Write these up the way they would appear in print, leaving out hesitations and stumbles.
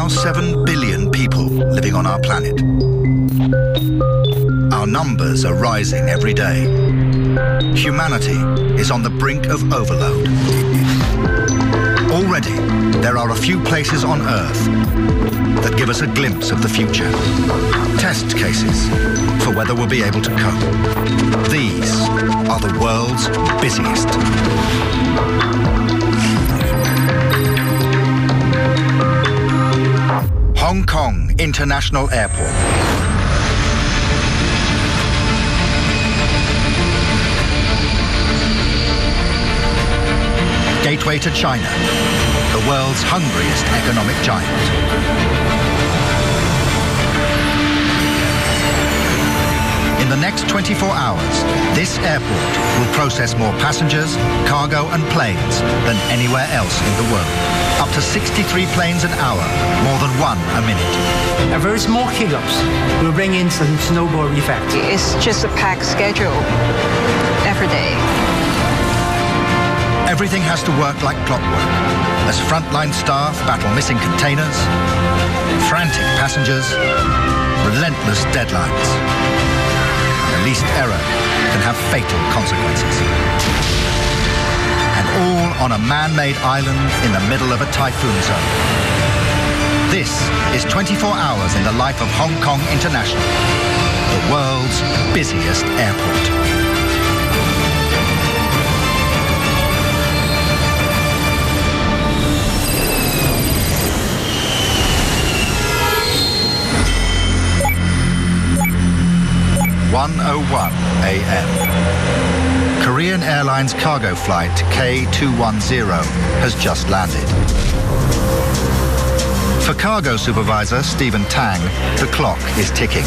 now 7 billion people living on our planet. Our numbers are rising every day. Humanity is on the brink of overload. Already, there are a few places on Earth that give us a glimpse of the future. Test cases for whether we'll be able to cope. These are the world's busiest. Hong Kong International Airport. Gateway to China, the world's hungriest economic giant. In the next 24 hours, this airport will process more passengers, cargo and planes than anywhere else in the world. Up to 63 planes an hour, more than one a minute. A very small hiccups will bring in some snowball effect. It's just a packed schedule every day. Everything has to work like clockwork as frontline staff battle missing containers, frantic passengers, relentless deadlines. The least error can have fatal consequences. And all on a man-made island in the middle of a typhoon zone. This is 24 hours in the life of Hong Kong International, the world's busiest airport. (1:01 a.m.) Korean Airlines cargo flight K210 has just landed. For cargo supervisor Stephen Tang, the clock is ticking.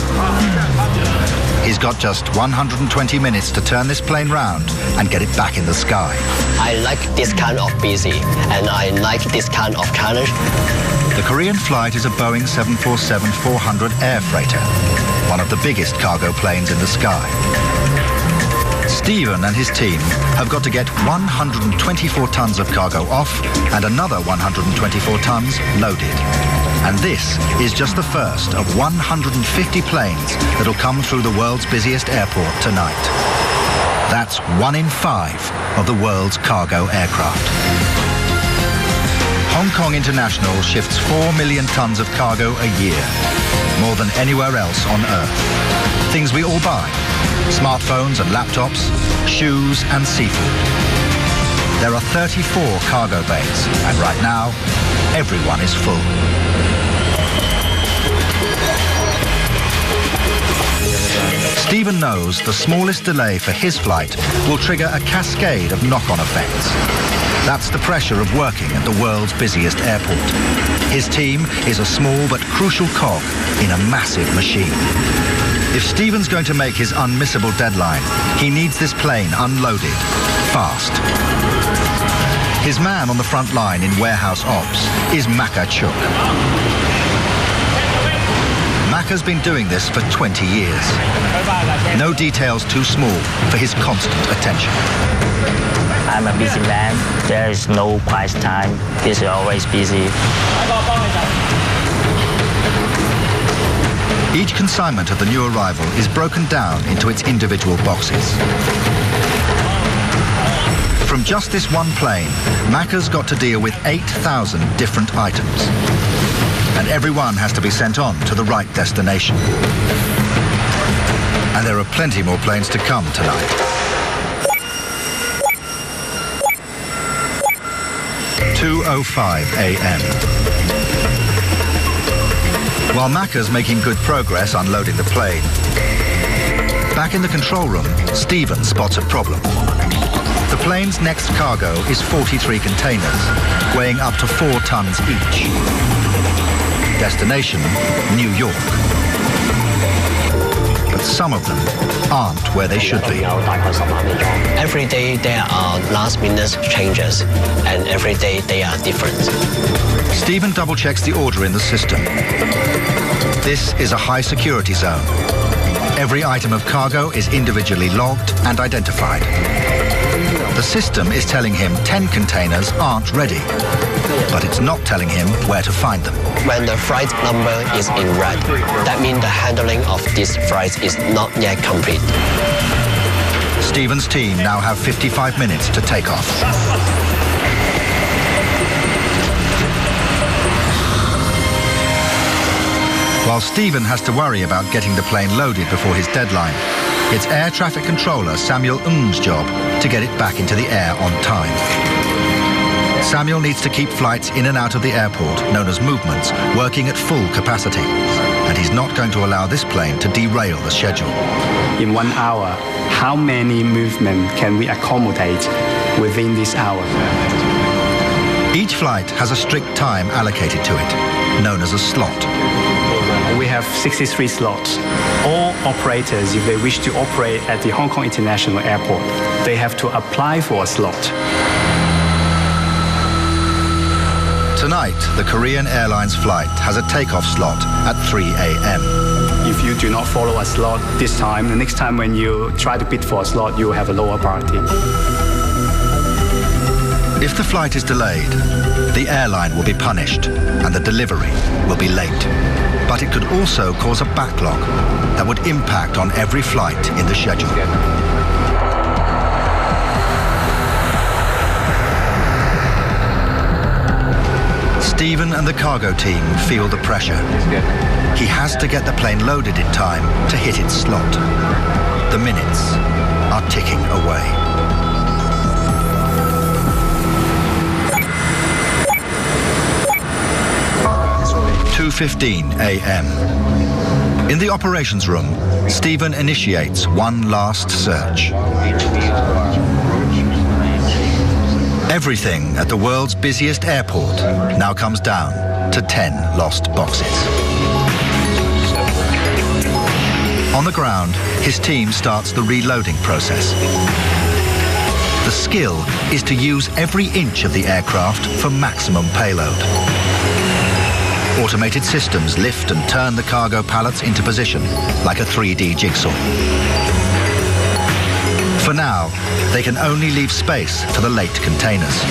He's got just 120 minutes to turn this plane round and get it back in the sky. I like this kind of busy, and I like this kind of challenge. The Korean flight is a Boeing 747-400 air freighter, one of the biggest cargo planes in the sky. Stephen and his team have got to get 124 tons of cargo off and another 124 tons loaded. And this is just the first of 150 planes that'll come through the world's busiest airport tonight. That's 1 in 5 of the world's cargo aircraft. Hong Kong International shifts 4 million tons of cargo a year, more than anywhere else on Earth. Things we all buy, smartphones and laptops, shoes and seafood. There are 34 cargo bays, and right now, everyone is full. Stephen knows the smallest delay for his flight will trigger a cascade of knock-on effects. That's the pressure of working at the world's busiest airport. His team is a small but crucial cog in a massive machine. If Stephen's going to make his unmissable deadline, he needs this plane unloaded, fast. His man on the front line in warehouse ops is Maka Chuk. Maka's been doing this for 20 years. No details too small for his constant attention. I'm a busy man. There is no quiet time. This is always busy. Each consignment of the new arrival is broken down into its individual boxes. From just this one plane, Maka's got to deal with 8,000 different items. And everyone has to be sent on to the right destination. And there are plenty more planes to come tonight. 2:05 a.m. While Maka's making good progress unloading the plane, back in the control room, Stephen spots a problem. The plane's next cargo is 43 containers, weighing up to 4 tons each. Destination, New York. But some of them aren't where they should be. Every day there are last-minute changes, and every day they are different. Stephen double-checks the order in the system. This is a high-security zone. Every item of cargo is individually logged and identified. The The system is telling him 10 containers aren't ready, but it's not telling him where to find them. When the flight number is in red, that means the handling of this flight is not yet complete. Stephen's team now have 55 minutes to take off. While Stephen has to worry about getting the plane loaded before his deadline, it's air traffic controller Samuel Ng's job to get it back into the air on time. Samuel needs to keep flights in and out of the airport, known as movements, working at full capacity. And he's not going to allow this plane to derail the schedule. In 1 hour, how many movements can we accommodate within this hour? Each flight has a strict time allocated to it, known as a slot. We have 63 slots. All operators, if they wish to operate at the Hong Kong International Airport, they have to apply for a slot. Tonight, the Korean Airlines flight has a takeoff slot at 3 a.m. If you do not follow a slot this time, the next time when you try to bid for a slot, you will have a lower priority. If the flight is delayed, the airline will be punished and the delivery will be late. But it could also cause a backlog that would impact on every flight in the schedule. Stephen and the cargo team feel the pressure. He has to get the plane loaded in time to hit its slot. The minutes are ticking away. – 2:15 a.m. In the operations room, Stephen initiates one last search. Everything at the world's busiest airport now comes down to 10 lost boxes. On the ground, his team starts the reloading process. The skill is to use every inch of the aircraft for maximum payload. Automated systems lift and turn the cargo pallets into position like a 3D jigsaw. For now, they can only leave space for the late containers.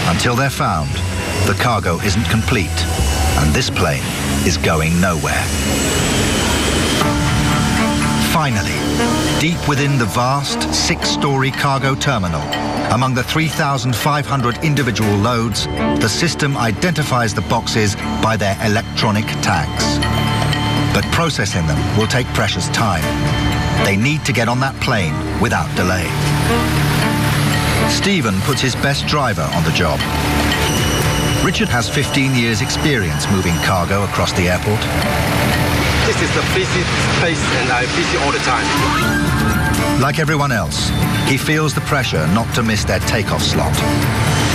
Until they're found, the cargo isn't complete, and this plane is going nowhere. Finally, deep within the vast 6-story cargo terminal, among the 3,500 individual loads, the system identifies the boxes by their electronic tags. But processing them will take precious time. They need to get on that plane without delay. Stephen puts his best driver on the job. Richard has 15 years' experience moving cargo across the airport. This is the busy place and I'm busy all the time. Like everyone else, he feels the pressure not to miss their takeoff slot.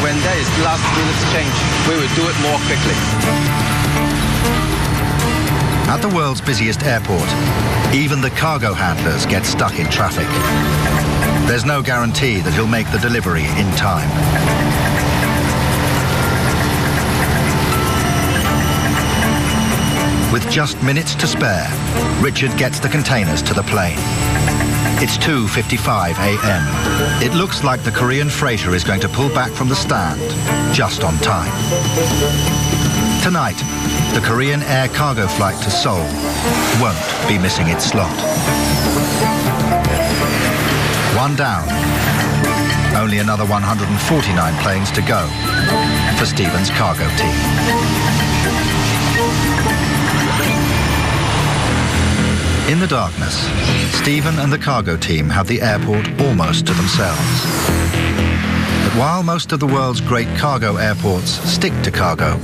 When there is last minute change, we will do it more quickly. At the world's busiest airport, even the cargo handlers get stuck in traffic. There's no guarantee that he'll make the delivery in time. With just minutes to spare, Richard gets the containers to the plane. It's 2:55 a.m. It looks like the Korean freighter is going to pull back from the stand just on time. Tonight, the Korean Air cargo flight to Seoul won't be missing its slot. One down. Only another 149 planes to go for Stephen's cargo team. In the darkness, Stephen and the cargo team have the airport almost to themselves. But while most of the world's great cargo airports stick to cargo,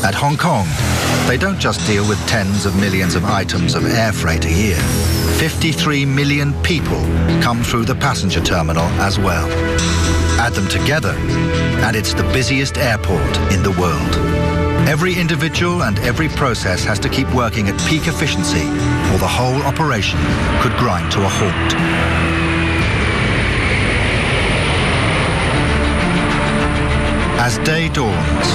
at Hong Kong, they don't just deal with tens of millions of items of air freight a year. 53 million people come through the passenger terminal as well. Add them together, and it's the busiest airport in the world. Every individual and every process has to keep working at peak efficiency, or the whole operation could grind to a halt. As day dawns,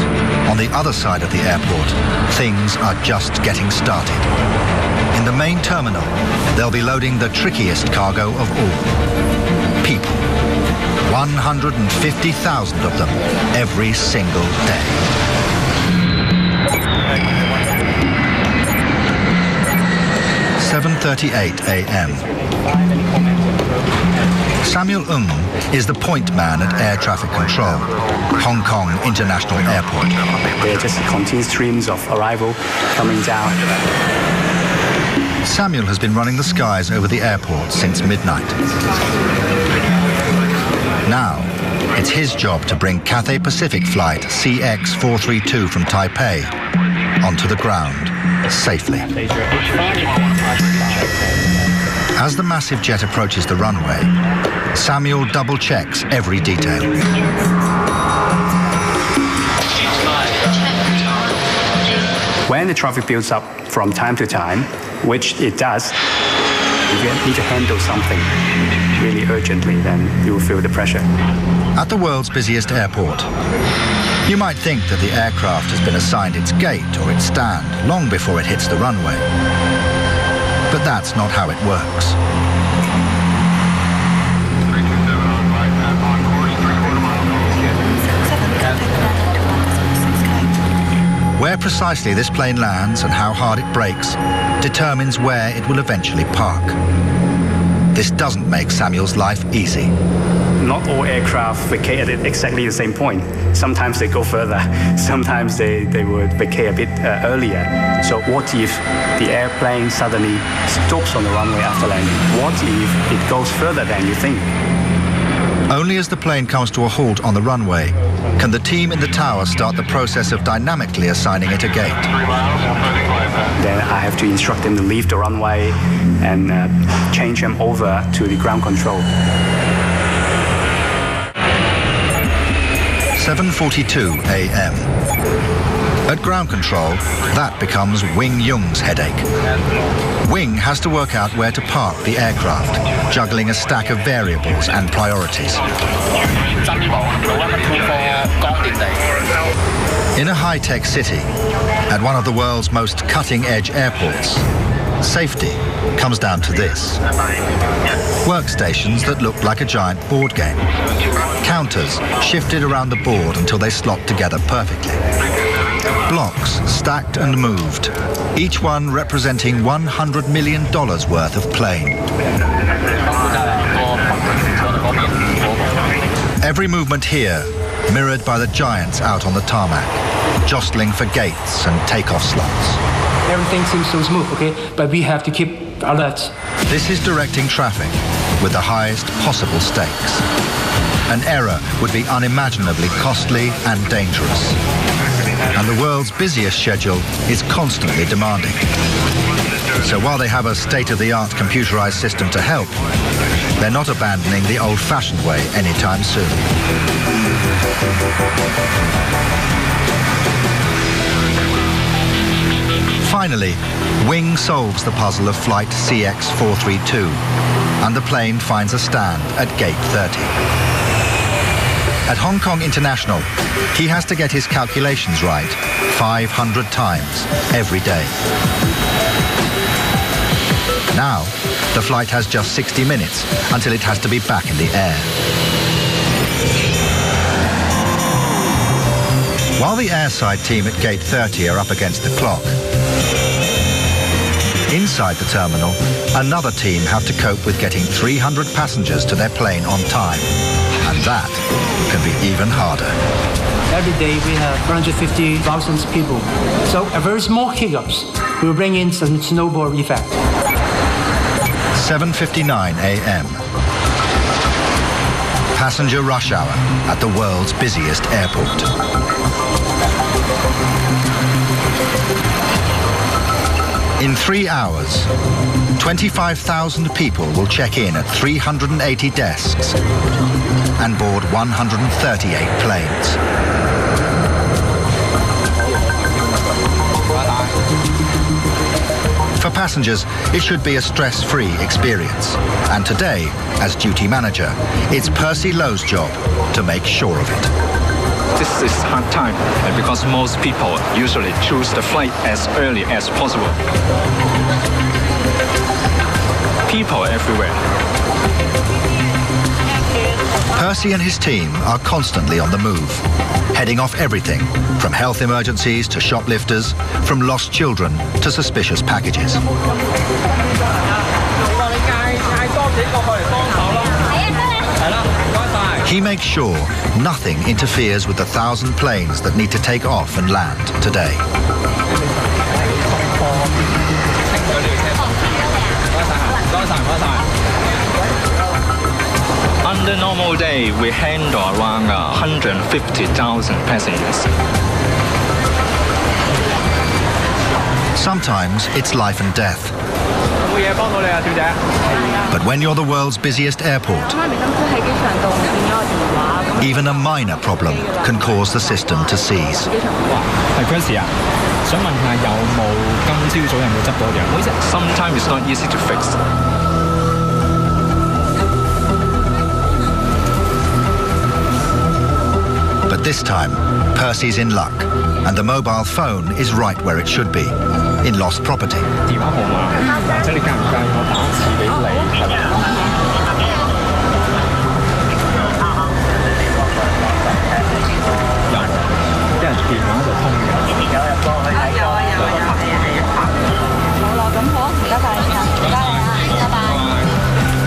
on the other side of the airport, things are just getting started. In the main terminal, they'll be loading the trickiest cargo of all: people. 150,000 of them every single day. "7:38 a.m. Samuel Ng is the point man at air traffic control, Hong Kong International Airport. There are just continuous streams of arrival coming down. Samuel has been running the skies over the airport since midnight. Now, it's his job to bring Cathay Pacific flight CX432 from Taipei onto the ground safely. As the massive jet approaches the runway, Samuel double-checks every detail. When the traffic builds up from time to time, which it does, if you need to handle something really urgently, then you will feel the pressure. At the world's busiest airport, you might think that the aircraft has been assigned its gate or its stand long before it hits the runway. But that's not how it works. Where precisely this plane lands and how hard it brakes determines where it will eventually park. This doesn't make Samuel's life easy. Not all aircraft vacate at exactly the same point. Sometimes they go further, sometimes they would vacate a bit earlier. So what if the airplane suddenly stops on the runway after landing? What if it goes further than you think? Only as the plane comes to a halt on the runway can the team in the tower start the process of dynamically assigning it a gate. Then I have to instruct them to leave the runway and change them over to the ground control. 7:42 a.m. At ground control, that becomes Wing Yung's headache. Wing has to work out where to park the aircraft, juggling a stack of variables and priorities. In a high-tech city, at one of the world's most cutting-edge airports, safety comes down to this. Workstations that look like a giant board game. Counters shifted around the board until they slot together perfectly. Blocks stacked and moved, each one representing $100 million worth of plane. Every movement here mirrored by the giants out on the tarmac, jostling for gates and takeoff slots. Everything seems so smooth, okay? But we have to keep alert. This is directing traffic with the highest possible stakes. An error would be unimaginably costly and dangerous. And the world's busiest schedule is constantly demanding. So while they have a state-of-the-art computerized system to help, they're not abandoning the old-fashioned way anytime soon. Finally, Wing solves the puzzle of flight CX432, and the plane finds a stand at gate 30. At Hong Kong International, he has to get his calculations right 500 times every day. Now, the flight has just 60 minutes until it has to be back in the air. While the airside team at gate 30 are up against the clock, inside the terminal, another team have to cope with getting 300 passengers to their plane on time. And that can be even harder. Every day we have 150,000 people. So a very small hiccups will bring in some snowball effect. 7:59 a.m. Passenger rush hour at the world's busiest airport. In 3 hours, 25,000 people will check in at 380 desks and board 138 planes. For passengers, it should be a stress-free experience. And today, as duty manager, it's Percy Lowe's job to make sure of it. This is hard time because most people usually choose the flight as early as possible. People everywhere. Percy and his team are constantly on the move, heading off everything from health emergencies to shoplifters, from lost children to suspicious packages. He makes sure nothing interferes with the 1,000 planes that need to take off and land today. On the normal day, we handle around 150,000 passengers. Sometimes it's life and death. But when you're the world's busiest airport, even a minor problem can cause the system to seize. Sometimes it's not easy to fix. But this time, Percy's in luck, and the mobile phone is right where it should be, in lost property.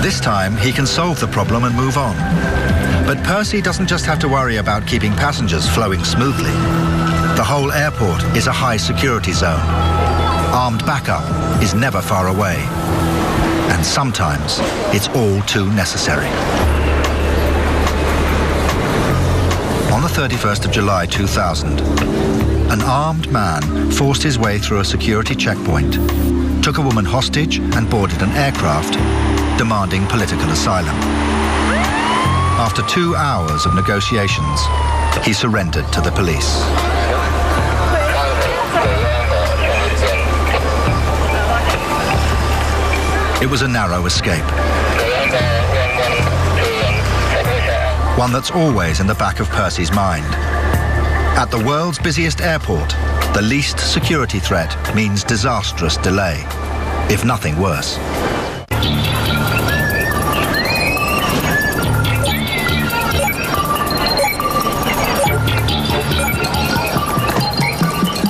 This time, he can solve the problem and move on. But Percy doesn't just have to worry about keeping passengers flowing smoothly. The whole airport is a high security zone. Armed backup is never far away. And sometimes it's all too necessary. On the 31st of July 2000, an armed man forced his way through a security checkpoint, took a woman hostage and boarded an aircraft, demanding political asylum. After 2 hours of negotiations, he surrendered to the police. It was a narrow escape. One that's always in the back of Percy's mind. At the world's busiest airport, the least security threat means disastrous delay, if nothing worse.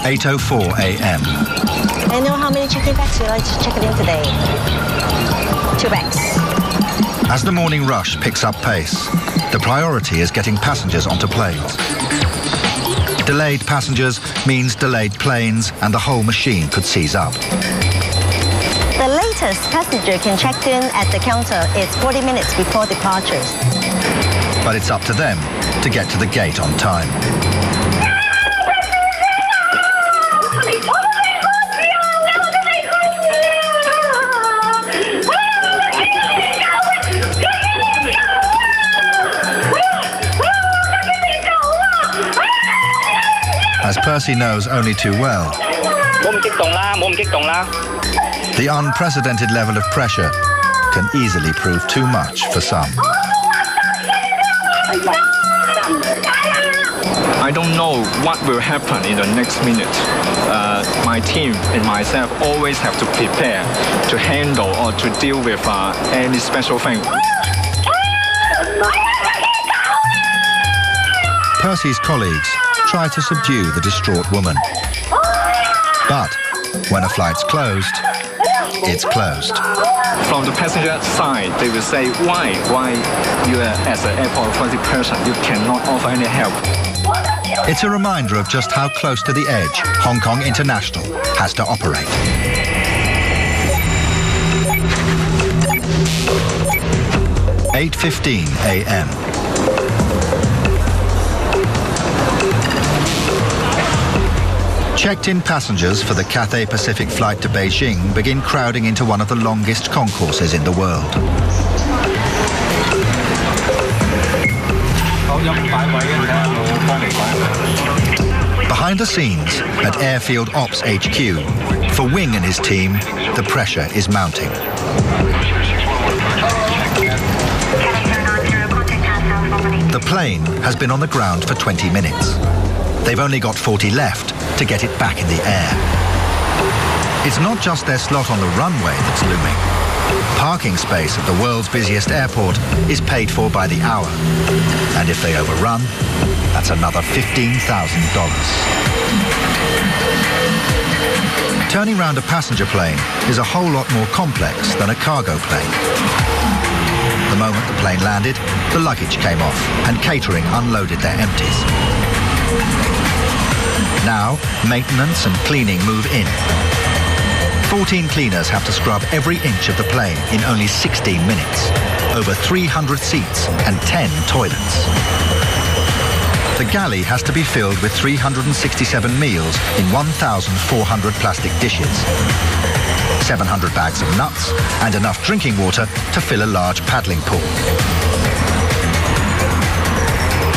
(8:04 a.m.) I know how many check-in bags you'd like to check it in today. 2 bags. As the morning rush picks up pace, the priority is getting passengers onto planes. Delayed passengers means delayed planes, and the whole machine could seize up. The latest passenger can check in at the counter is 40 minutes before departure. But it's up to them to get to the gate on time. As Percy knows only too well, the unprecedented level of pressure can easily prove too much for some. I don't know what will happen in the next minute. My team and myself always have to prepare to handle or to deal with any special thing. Percy's colleagues try to subdue the distraught woman. But when a flight's closed, it's closed. From the passenger side, they will say, why you as an airport authority person, you cannot offer any help. It's a reminder of just how close to the edge Hong Kong International has to operate. (8:15 a.m.) Checked-in passengers for the Cathay Pacific flight to Beijing begin crowding into one of the longest concourses in the world. Behind the scenes at Airfield Ops HQ, for Wing and his team, the pressure is mounting. The plane has been on the ground for 20 minutes. They've only got 40 left to get it back in the air. It's not just their slot on the runway that's looming. Parking space at the world's busiest airport is paid for by the hour. And if they overrun, that's another $15,000. Turning round a passenger plane is a whole lot more complex than a cargo plane. The moment the plane landed, the luggage came off and catering unloaded their empties. Now, maintenance and cleaning move in. 14 cleaners have to scrub every inch of the plane in only 16 minutes, over 300 seats and 10 toilets. The galley has to be filled with 367 meals in 1,400 plastic dishes, 700 bags of nuts and enough drinking water to fill a large paddling pool.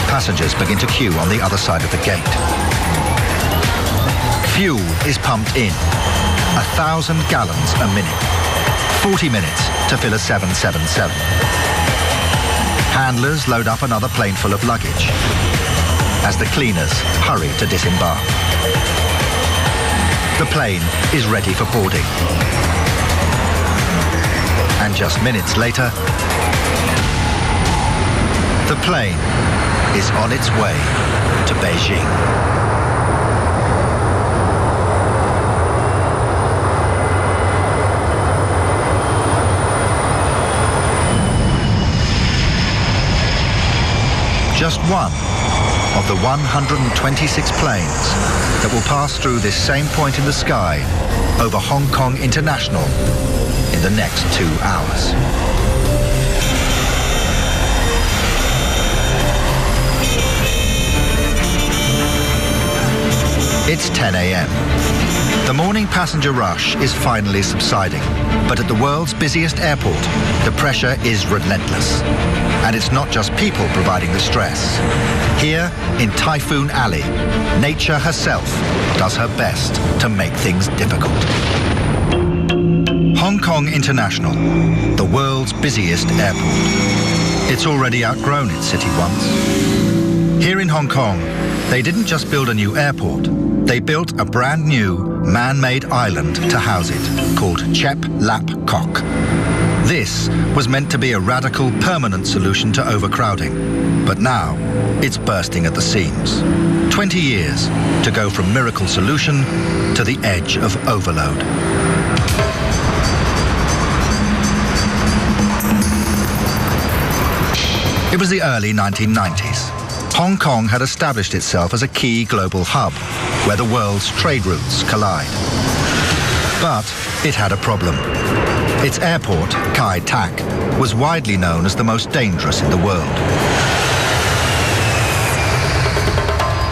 Passengers begin to queue on the other side of the gate. Fuel is pumped in, 1,000 gallons a minute, 40 minutes to fill a 777. Handlers load up another plane full of luggage as the cleaners hurry to disembark. The plane is ready for boarding. And just minutes later, the plane is on its way to Beijing. Just one of the 126 planes that will pass through this same point in the sky over Hong Kong International in the next 2 hours. It's 10 a.m. The morning passenger rush is finally subsiding, but at the world's busiest airport, the pressure is relentless. And it's not just people providing the stress. Here, in Typhoon Alley, nature herself does her best to make things difficult. Hong Kong International, the world's busiest airport. It's already outgrown its city once. Here in Hong Kong, they didn't just build a new airport. They built a brand new man-made island to house it, called Chep Lap Kok. This was meant to be a radical, permanent solution to overcrowding. But now, it's bursting at the seams. 20 years to go from miracle solution to the edge of overload. It was the early 1990s. Hong Kong had established itself as a key global hub, where the world's trade routes collide. But it had a problem. Its airport, Kai Tak, was widely known as the most dangerous in the world.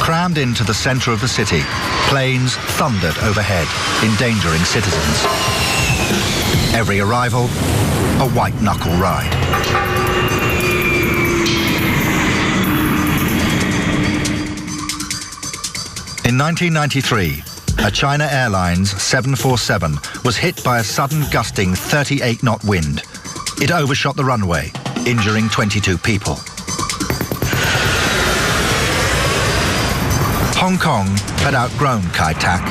Crammed into the center of the city, planes thundered overhead, endangering citizens. Every arrival, a white-knuckle ride. In 1993, a China Airlines 747 was hit by a sudden gusting 38-knot wind. It overshot the runway, injuring 22 people. Hong Kong had outgrown Kai Tak.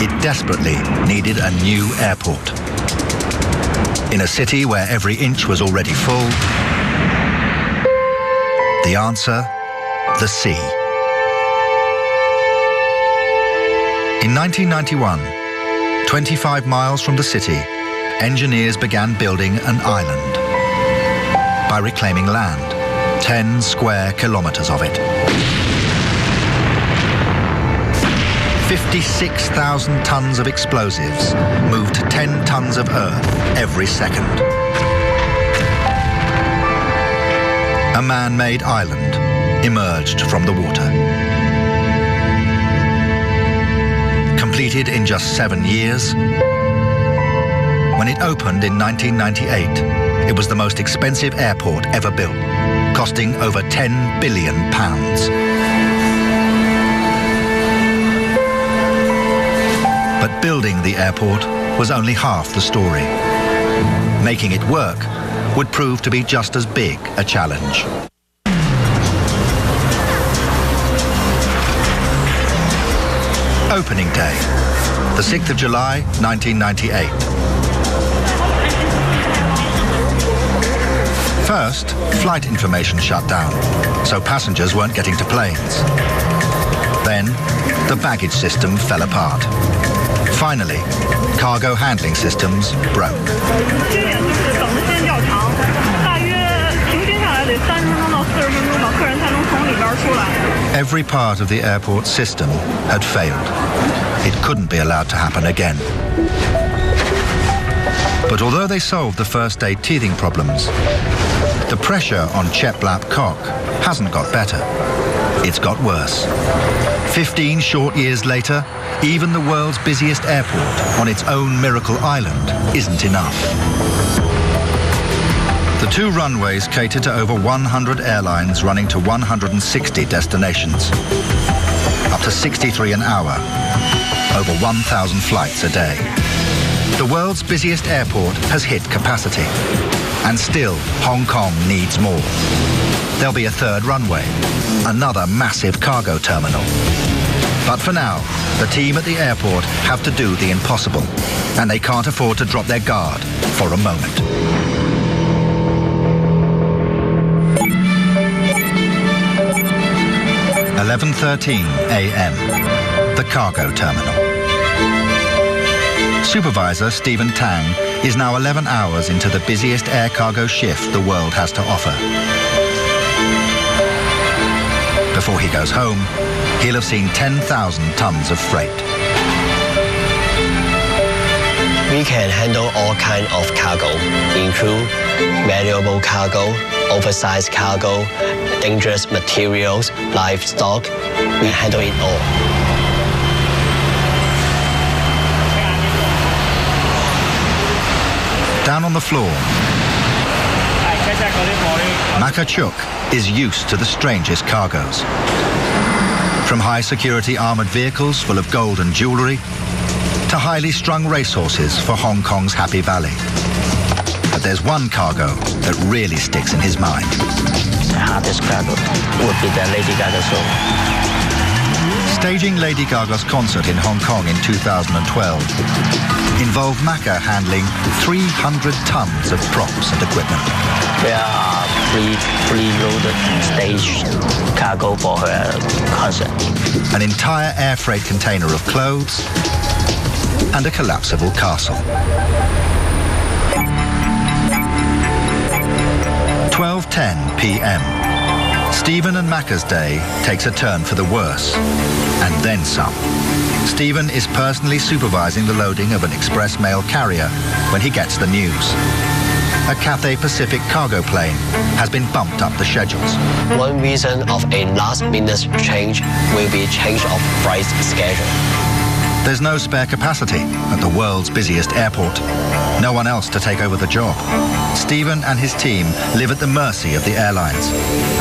It desperately needed a new airport. In a city where every inch was already full, the answer, the sea. In 1991, 25 miles from the city, engineers began building an island by reclaiming land, 10 square kilometers of it. 56,000 tons of explosives moved 10 tons of earth every second. A man-made island emerged from the water. Completed in just 7 years. When it opened in 1998, it was the most expensive airport ever built, costing over £10 billion. But building the airport was only half the story. Making it work would prove to be just as big a challenge. Opening day, the 6th of July, 1998. first, flight information shut down, so passengers weren't getting to planes. Then, the baggage system fell apart. Finally, cargo handling systems broke. Every part of the airport system had failed. It couldn't be allowed to happen again. But although they solved the first day teething problems, the pressure on Chet Blap Cock hasn't got better. It's got worse. 15 short years later, even the world's busiest airport on its own miracle island isn't enough. The two runways cater to over 100 airlines running to 160 destinations. Up to 63 an hour, over 1,000 flights a day. The world's busiest airport has hit capacity, and still Hong Kong needs more. There'll be a third runway, another massive cargo terminal. But for now, the team at the airport have to do the impossible, and they can't afford to drop their guard for a moment. (11:13 a.m.), the cargo terminal. Supervisor Stephen Tang is now 11 hours into the busiest air cargo shift the world has to offer. Before he goes home, he'll have seen 10,000 tons of freight. We can handle all kinds of cargo, include valuable cargo, oversized cargo, dangerous materials, livestock. We handle it all. Down on the floor, Maka Chuk is used to the strangest cargoes. From high-security armoured vehicles full of gold and jewellery to highly strung racehorses for Hong Kong's Happy Valley. But there's one cargo that really sticks in his mind. The hardest cargo would be the Lady Gaga show. Staging Lady Gaga's concert in Hong Kong in 2012 involved Maka handling 300 tons of props and equipment. There are pre-loaded stage cargo for her concert. An entire air freight container of clothes and a collapsible castle. 12:10 p.m. Stephen and Maka's day takes a turn for the worse, and then some. Stephen is personally supervising the loading of an express mail carrier when he gets the news. A Cathay Pacific cargo plane has been bumped up the schedules. One reason of a last-minute change will be change of flight schedule. There's no spare capacity at the world's busiest airport. No one else to take over the job. Stephen and his team live at the mercy of the airlines,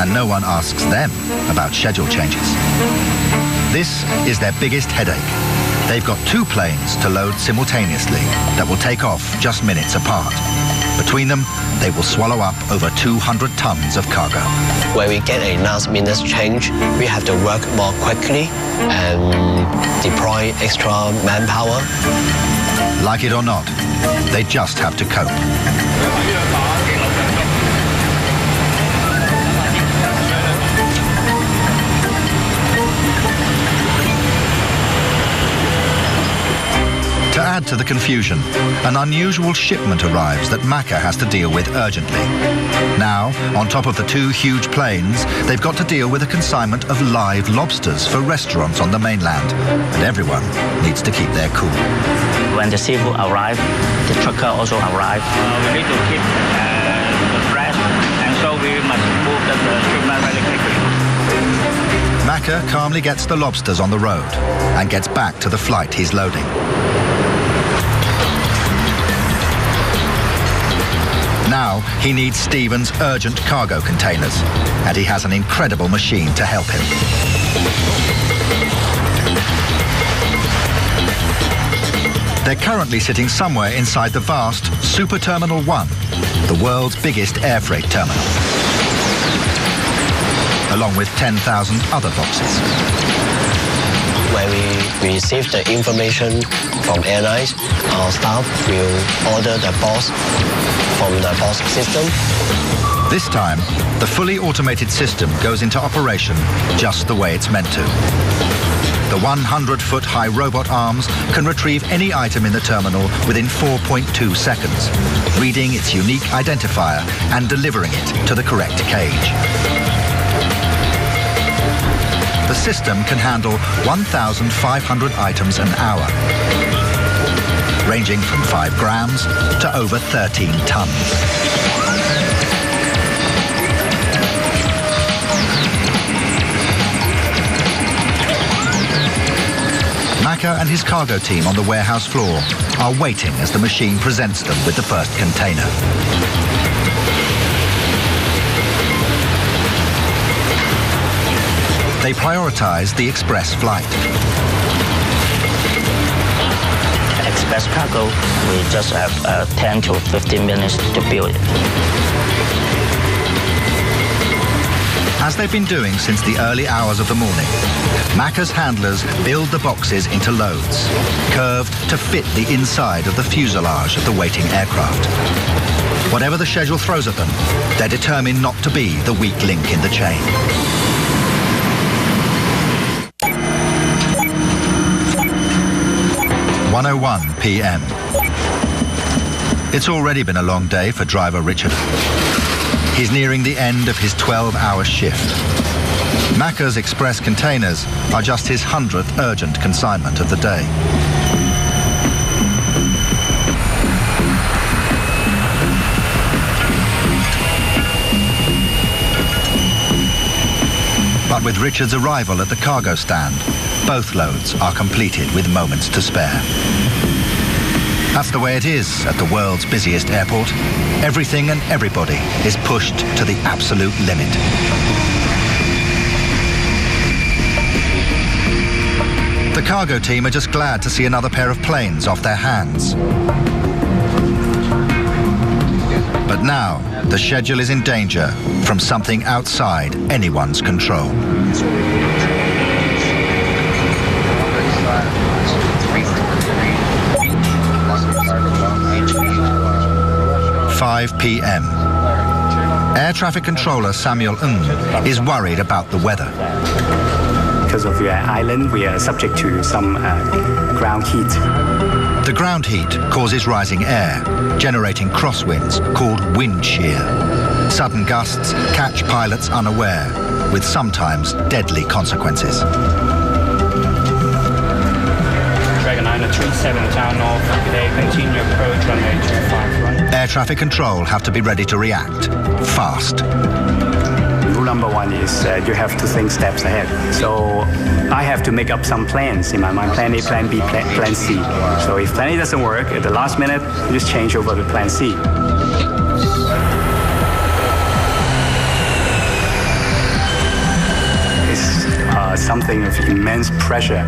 and no one asks them about schedule changes. This is their biggest headache. They've got two planes to load simultaneously that will take off just minutes apart. Between them, they will swallow up over 200 tons of cargo. When we get a last-minute change, we have to work more quickly and deploy extra manpower. Like it or not, they just have to cope. To add to the confusion, an unusual shipment arrives that Maka has to deal with urgently. Now, on top of the two huge planes, they've got to deal with a consignment of live lobsters for restaurants on the mainland, and everyone needs to keep their cool. When the seafood arrives, the trucker also arrives. We need to keep the fresh, and so we must move the shipment very quickly. Maka calmly gets the lobsters on the road and gets back to the flight he's loading. Now he needs Stephen's urgent cargo containers, and he has an incredible machine to help him. They're currently sitting somewhere inside the vast Super Terminal 1, the world's biggest air freight terminal, along with 10,000 other boxes. When we receive the information from airlines, our staff will order the box from the box system. This time, the fully automated system goes into operation just the way it's meant to. The 100-foot-high robot arms can retrieve any item in the terminal within 4.2 seconds, reading its unique identifier and delivering it to the correct cage. The system can handle 1,500 items an hour, ranging from 5 grams to over 13 tons. Macca and his cargo team on the warehouse floor are waiting as the machine presents them with the first container. They prioritize the express flight. Express cargo, we just have 10 to 15 minutes to build it. As they've been doing since the early hours of the morning, Macca's handlers build the boxes into loads, curved to fit the inside of the fuselage of the waiting aircraft. Whatever the schedule throws at them, they're determined not to be the weak link in the chain. (1:01 p.m.) It's already been a long day for driver Richard. He's nearing the end of his 12-hour shift. Macca's express containers are just his 100th urgent consignment of the day. But with Richard's arrival at the cargo stand, both loads are completed with moments to spare. That's the way it is at the world's busiest airport. Everything and everybody is pushed to the absolute limit. The cargo team are just glad to see another pair of planes off their hands. But now, the schedule is in danger from something outside anyone's control. 5 p.m. Air traffic controller Samuel Ng is worried about the weather. Because of the island, we are subject to some ground heat. The ground heat causes rising air, generating crosswinds called wind shear. Sudden gusts catch pilots unaware, with sometimes deadly consequences. Dragonliner 37 down off, today continue approach runway 25 right. Air traffic control have to be ready to react fast. Rule number one is you have to think steps ahead. So I have to make up some plans in my mind, plan A, plan B, plan C. So if plan A doesn't work, at the last minute, you just change over to plan C. It's something of immense pressure.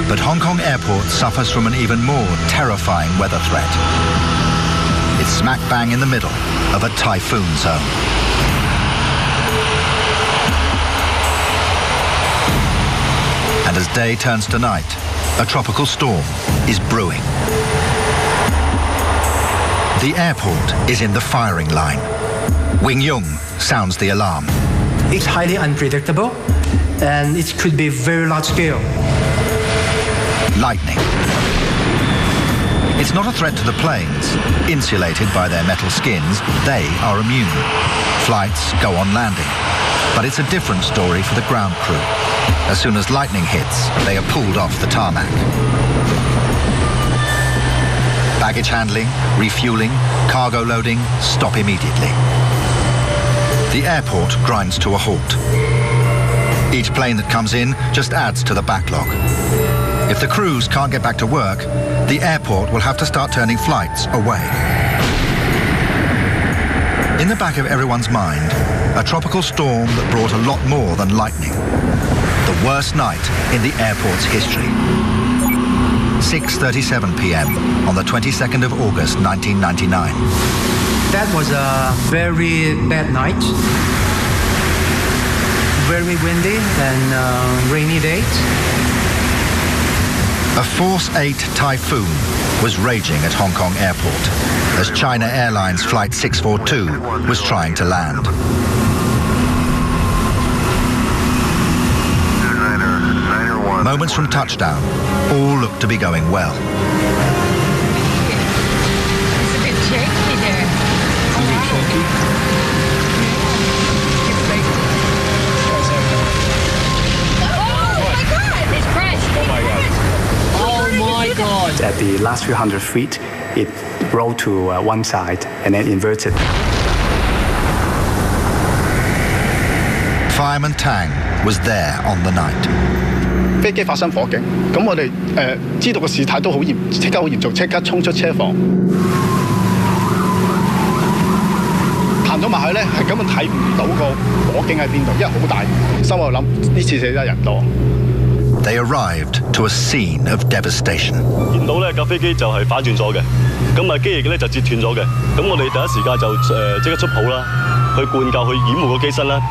But Hong Kong Airport suffers from an even more terrifying weather threat. It's smack bang in the middle of a typhoon zone. And as day turns to night, a tropical storm is brewing. The airport is in the firing line. Wing Yung sounds the alarm. It's highly unpredictable, and it could be very large scale. Lightning. It's not a threat to the planes. Insulated by their metal skins, they are immune. Flights go on landing. But it's a different story for the ground crew. As soon as lightning hits, they are pulled off the tarmac. Baggage handling, refueling, cargo loading stop immediately. The airport grinds to a halt. Each plane that comes in just adds to the backlog. If the crews can't get back to work, the airport will have to start turning flights away. In the back of everyone's mind, a tropical storm that brought a lot more than lightning. The worst night in the airport's history. 6:37 p.m. on the 22nd of August 1999. That was a very bad night. Very windy and rainy days. A Force 8 typhoon was raging at Hong Kong Airport as China Airlines Flight 642 was trying to land. Moments from touchdown, all looked to be going well. It's a bit shaky there. Is it shaky? At the last few hundred feet, it rolled to one side and then inverted. Fireman Tang was there on the night. 飛機發生火警，咁我哋知道個事態都好嚴，即刻好嚴重，即刻衝出車房。行咗埋去咧，係根本睇唔到個火警喺邊度，因為好大。心我諗呢次死得人多。 They arrived to a scene of devastation. 見到咧架飛機就係反轉咗嘅，咁啊機翼咧就折斷咗嘅，咁我哋第一時間就即刻出泡啦，去灌救去掩護個機身啦。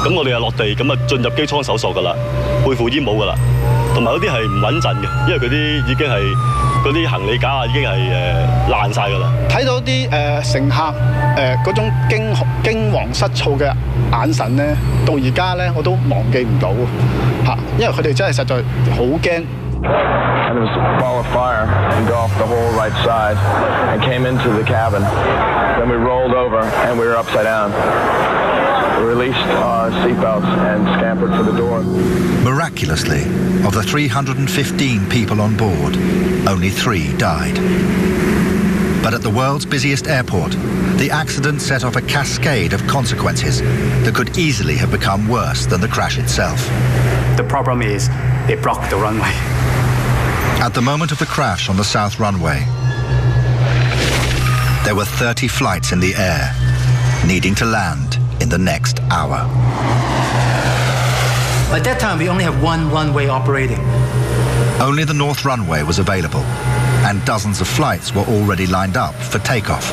咁我哋又落地，咁啊進入機艙搜索㗎啦，背負煙帽㗎啦，同埋有啲係唔穩陣嘅，因為佢啲已經係嗰啲行李架啊已經係爛晒㗎啦。睇到啲乘客嗰種驚惶失措嘅眼神咧，到而家咧我都忘記唔到嚇，因為佢哋真係實在好驚。And there was a ball of fire engulfed the whole right side and came into the cabin. Then we rolled over and we were upside down. We released our seatbelts and scampered for the door. Miraculously, of the 315 people on board, only 3 died. But at the world's busiest airport, the accident set off a cascade of consequences that could easily have become worse than the crash itself. The problem is they blocked the runway. At the moment of the crash on the south runway, there were 30 flights in the air, needing to land in the next hour. At that time, we only have one runway operating. Only the north runway was available, and dozens of flights were already lined up for takeoff.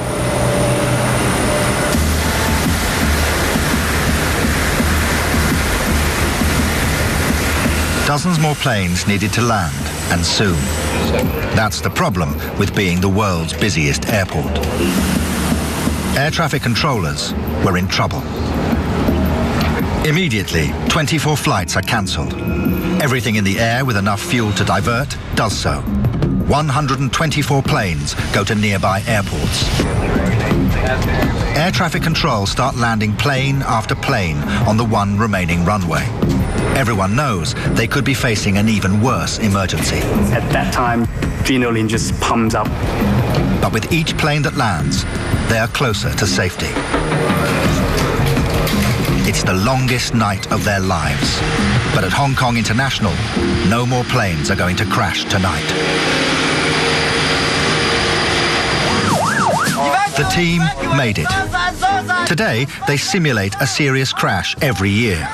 Dozens more planes needed to land, and soon. That's the problem with being the world's busiest airport. Air traffic controllers were in trouble. Immediately, 24 flights are cancelled. Everything in the air with enough fuel to divert does so. 124 planes go to nearby airports. Air traffic control start landing plane after plane on the one remaining runway. Everyone knows they could be facing an even worse emergency. At that time, adrenaline just pumps up. But with each plane that lands, they are closer to safety. It's the longest night of their lives. But at Hong Kong International, no more planes are going to crash tonight. The team made it. Today, they simulate a serious crash every year.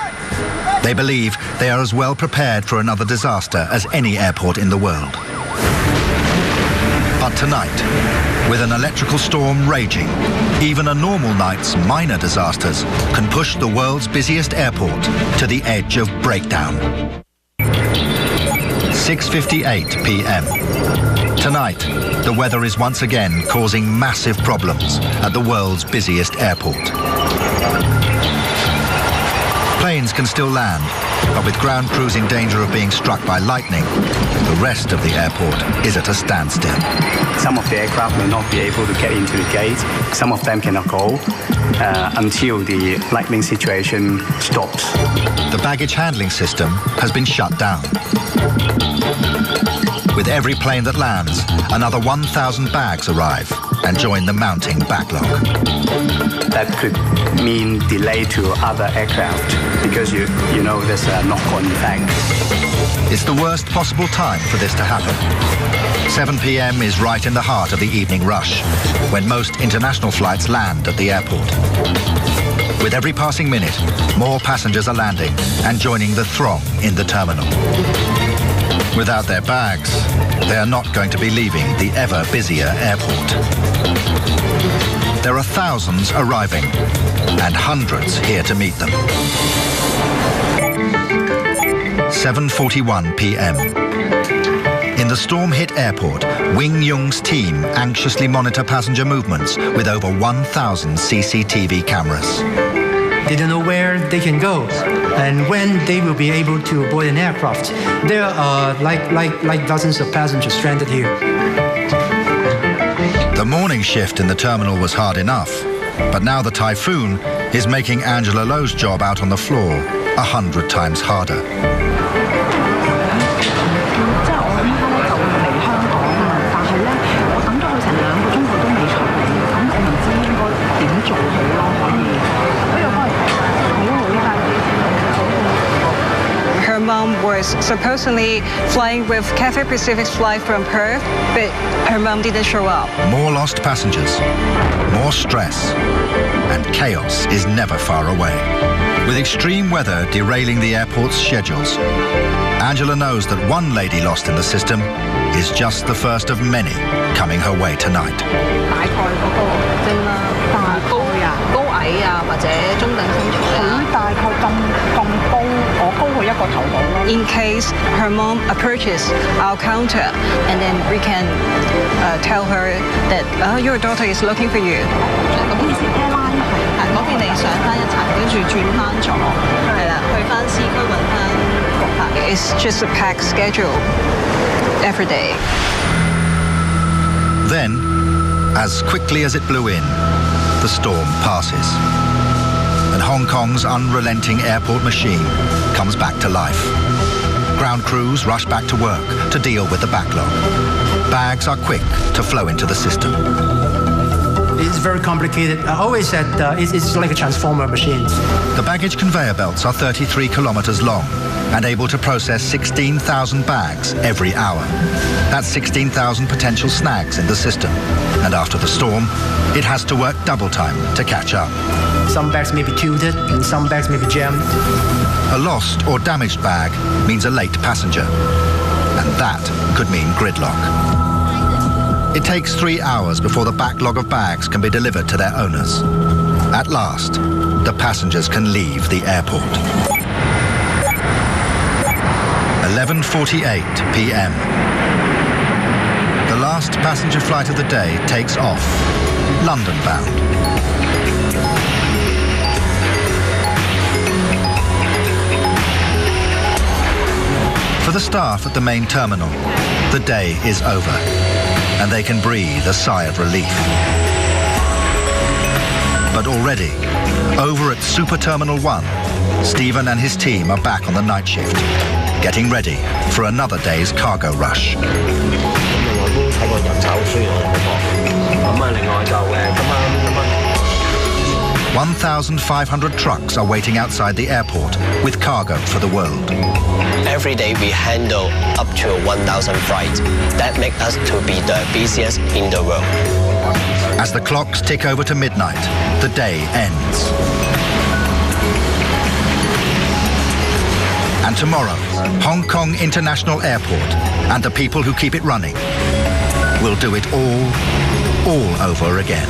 They believe they are as well prepared for another disaster as any airport in the world. But tonight, with an electrical storm raging, even a normal night's minor disasters can push the world's busiest airport to the edge of breakdown. 6:58 p.m. Tonight, the weather is once again causing massive problems at the world's busiest airport. Planes can still land, but with ground crews in danger of being struck by lightning, the rest of the airport is at a standstill. Some of the aircraft may not be able to get into the gate. Some of them cannot go until the lightning situation stops. The baggage handling system has been shut down. With every plane that lands, another 1,000 bags arrive and join the mounting backlog. That could mean delay to other aircraft because you know there's a knock-on effect. It's the worst possible time for this to happen. 7 p.m. is right in the heart of the evening rush, when most international flights land at the airport. With every passing minute, more passengers are landing and joining the throng in the terminal. Without their bags, they are not going to be leaving the ever busier airport. There are thousands arriving and hundreds here to meet them. 7:41 p.m. In the storm-hit airport, Wing Yung's team anxiously monitor passenger movements with over 1,000 CCTV cameras. They don't know where they can go and when they will be able to board an aircraft. There are like dozens of passengers stranded here. The morning shift in the terminal was hard enough, but now the typhoon is making Angela Lowe's job out on the floor 100 times harder. Her mom was supposedly flying with Cathay Pacific's flight from Perth, but her mom didn't show up. More lost passengers, more stress, and chaos is never far away. With extreme weather derailing the airport's schedules, Angela knows that one lady lost in the system is just the first of many coming her way tonight. In case her mom approaches our counter, and then we can tell her that your daughter is looking for you. It's just a packed schedule every day. Then, as quickly as it blew in, the storm passes, and Hong Kong's unrelenting airport machine comes back to life. Ground crews rush back to work to deal with the backlog. Bags are quick to flow into the system. It's very complicated. I always said it's like a transformer machine. The baggage conveyor belts are 33 kilometers long and able to process 16,000 bags every hour. That's 16,000 potential snags in the system. And after the storm, it has to work double time to catch up. Some bags may be tilted and some bags may be jammed. A lost or damaged bag means a late passenger. And that could mean gridlock. It takes 3 hours before the backlog of bags can be delivered to their owners. At last, the passengers can leave the airport. 11:48 p.m. The last passenger flight of the day takes off, London bound. For the staff at the main terminal, the day is over, and they can breathe a sigh of relief. But already, over at Super Terminal 1, Stephen and his team are back on the night shift, getting ready for another day's cargo rush. 1,500 trucks are waiting outside the airport with cargo for the world. Every day we handle up to 1,000 flights. That makes us to be the busiest in the world. As the clocks tick over to midnight, the day ends. And tomorrow, Hong Kong International Airport and the people who keep it running will do it all over again.